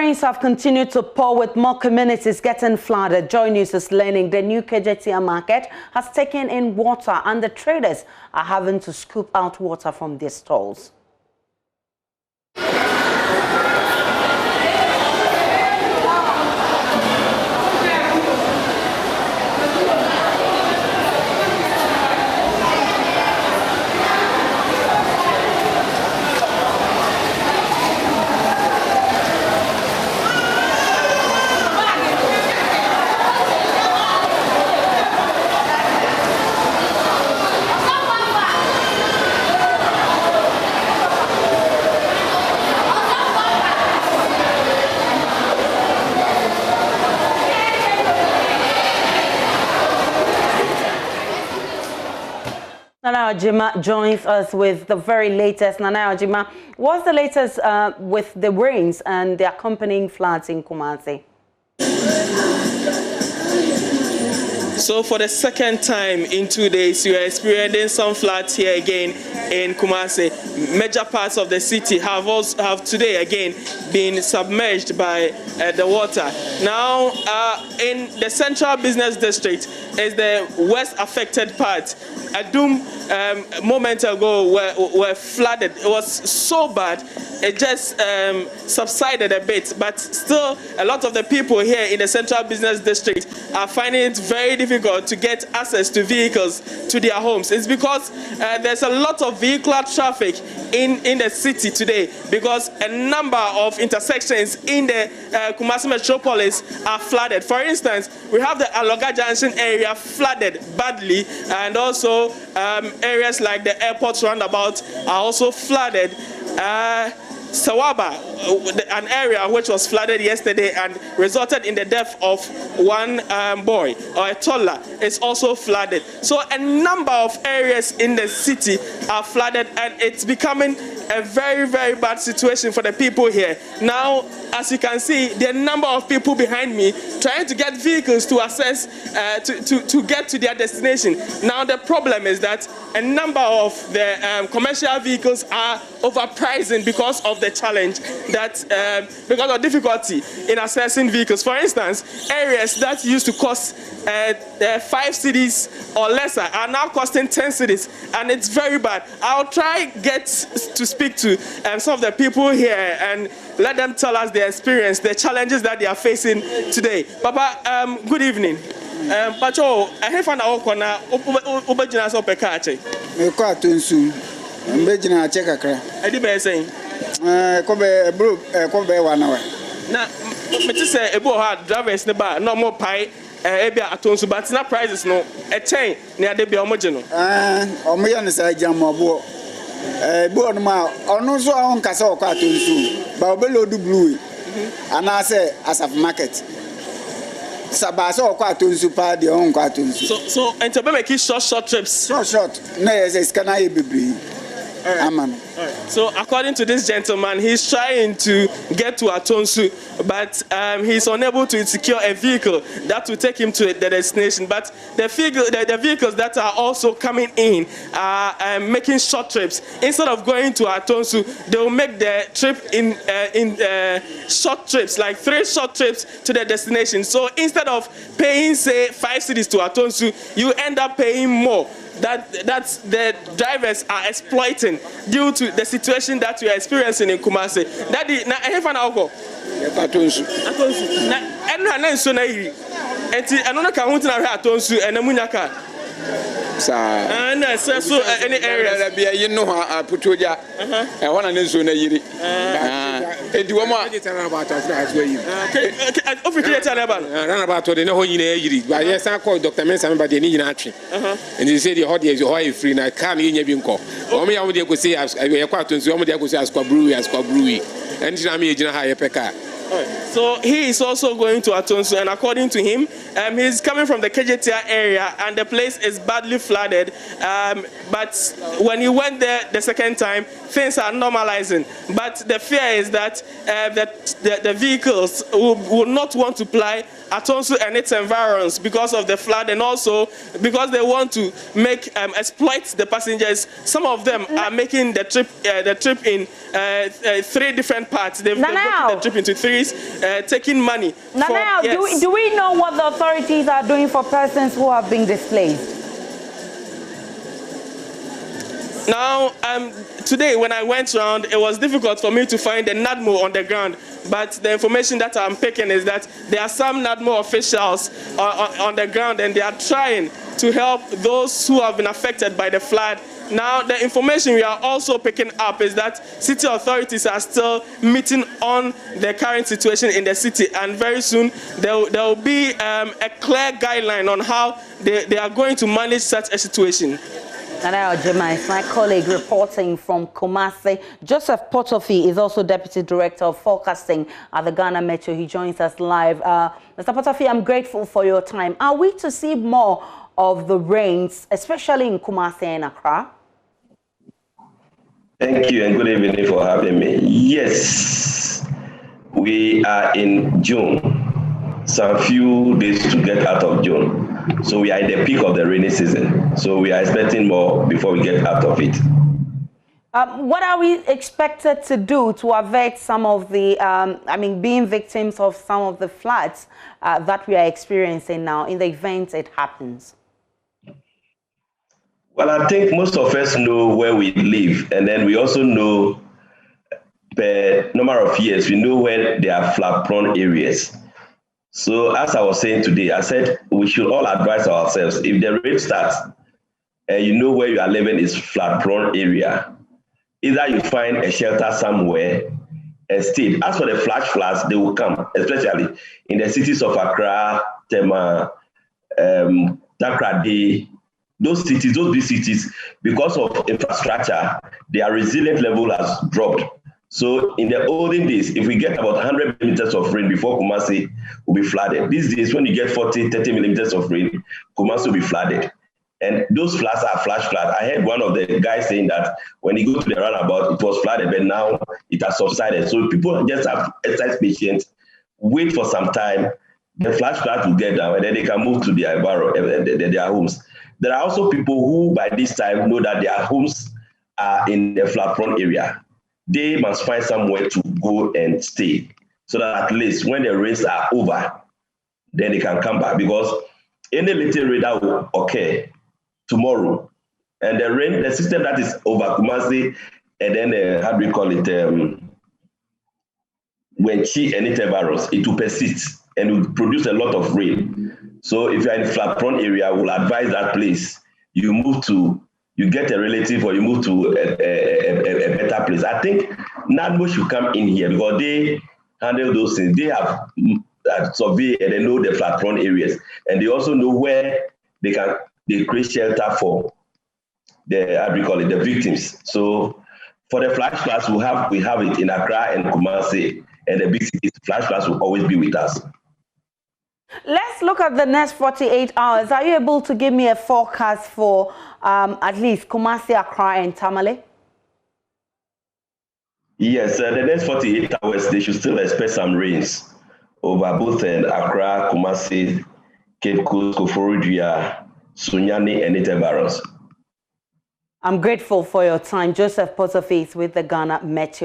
Rains have continued to pour with more communities getting flooded. Joy News is learning the new Kejetia Market has taken in water and the traders are having to scoop out water from their stalls. Nana Ojima joins us with the very latest. Nana Ojima, what's the latest with the rains and the accompanying floods in Kumasi? So for the second time in 2 days, you are experiencing some floods here again in Kumasi. Major parts of the city have today again been submerged by the water. Now, in the central business district is the worst affected part. Adum a moment ago were flooded. It was so bad, it just subsided a bit, but still a lot of the people here in the central business district are finding it very difficult to get access to vehicles to their homes. It's because there's a lot of vehicular traffic in the city today because a number of intersections in the Kumasi metropolis are flooded. For instance, we have the Aloga Junction area flooded badly, and also areas like the airport roundabout are also flooded. Sawaba, an area which was flooded yesterday and resulted in the death of one boy or a toddler, is also flooded. So a number of areas in the city are flooded, and it's becoming a very, very bad situation for the people here. Now, as you can see, there are a number of people behind me trying to get vehicles to access, to get to their destination. Now, the problem is that a number of the commercial vehicles are overpricing because of the challenge that, because of difficulty in accessing vehicles. For instance, areas that used to cost 5 cedis or lesser are now costing 10 cedis, and it's very bad. I'll try get to speak to some of the people here and let them tell us their experience, the challenges that they are facing today. Papa, good evening. Pacho, I have found out corner. Ubajina so pekache. Me kwa tunsu. Mbejina cheka kra. Edi be saying. Kobe bro, kobe wanawe. Na, me ti say ebo ha drivers ne ba no more pie. Ebia atonsu, but na prices no a chain near the Biomogeno. Omoya ne sa jamabo. Bo no ma ono so on kasa o kwa atonsu. Ba obelo du blue. Ana say asaf market. Sabaso o kwa atonsu pa de on kwa atonsu. So and to make short trips. Short. Na yes scanner e bebre. Amen. So according to this gentleman, he's trying to get to Atonsu, but he's unable to secure a vehicle that will take him to the destination. But the vehicles that are also coming in are making short trips. Instead of going to Atonsu, they will make the trip in short trips, like 3 short trips to the destination. So instead of paying, say, 5 cedis to Atonsu, you end up paying more. That's the drivers are exploiting due to the situation that we are experiencing in Kumasi. Daddy, na ehefa na oko. Atonsu. Na enu na nso na yiri. Enti eno na ka hu tina hwe Atonsu enamunya ka. Sa. Na so any area. La bia yi no ha putoja. Hona ne nso na yiri. Enti wo mo agitana ba to aso yi. Ofi Kejetia na ba. Na ba to de ne ho nyina yiri. Ba yes an call Dr. Mensa ba de ni nyina atwe. And he said the hot is oil free na car na nya bi nko. O me ya wo de go say ye kwa Atonsu, o mo de go say askwa brewery. And na me gina ha ye peka. So he is also going to Atonsu, and according to him, He's coming from the Kejetia area, and the place is badly flooded. But when he went there the second time, things are normalizing. But the fear is that the vehicles will not want to ply at Tonsu and its environs because of the flood, and also because they want to make exploit the passengers. Some of them are making the trip in 3 different parts. They've broken the trip into 3s, taking money. Yes. Do we know what the authorities are doing for persons who have been displaced? Now, today when I went around, it was difficult for me to find a NADMO on the ground. But the information that I'm picking is that there are some NADMO officials on the ground, and they are trying to help those who have been affected by the flood. Now, the information we are also picking up is that city authorities are still meeting on the current situation in the city, and very soon there will be a clear guideline on how they are going to manage such a situation. Nana Ojema is my colleague reporting from Kumasi. Joseph Potofi is also Deputy Director of Forecasting at the Ghana Metro. He joins us live. Mr. Potofi, I'm grateful for your time. Are we to see more of the rains, especially in Kumasi and Accra? Thank you and good evening for having me. Yes, we are in June. Some few days to get out of June. So we are in the peak of the rainy season. So we are expecting more before we get out of it. What are we expected to do to avert some of the, being victims of some of the floods that we are experiencing now in the event it happens? Well, I think most of us know where we live, and then we also know per number of years, we know where there are flood-prone areas. So as I was saying today, I said we should all advise ourselves, if the rain starts and you know where you are living is flood-prone area, either you find a shelter somewhere and stay. As for the flash floods, they will come, especially in the cities of Accra, Tema, Takrady, those cities, those big cities, because of infrastructure, their resilient level has dropped. So in the olden days, if we get about 100 millimeters of rain before Kumasi will be flooded. These days, when you get 40, 30 millimeters of rain, Kumasi will be flooded. And those floods are flash floods. I heard one of the guys saying that when you go to the roundabout, it was flooded, but now it has subsided. So people just have exercise patience, wait for some time, the flash floods will get down, and then they can move to their homes. There are also people who by this time know that their homes are in the flood-prone area. They must find somewhere to go and stay so that at least when the rains are over, then they can come back, because any little rain that will occur tomorrow, and the system that is over Kumasi, and then how do we call it, Wenchi and Itevaros, it will persist and will produce a lot of rain. So if you're in a flood-prone area, we'll advise that place, you get a relative or you move to a better place. I think NADMO should come in here because they handle those things. They have surveyed and they know the flood-prone areas, and they also know where they create shelter for the victims. So for the flash floods, we have it in Accra and Kumasi, and the big cities. Flash floods will always be with us. Let's look at the next 48 hours. Are you able to give me a forecast for at least Kumasi, Accra, and Tamale? Yes, the next 48 hours, they should still expect some rains over both Accra, Kumasi, Cape Coast, Koforidua, Sunyani, and Itevaros. I'm grateful for your time. Joseph Potofi with the Ghana Meteo.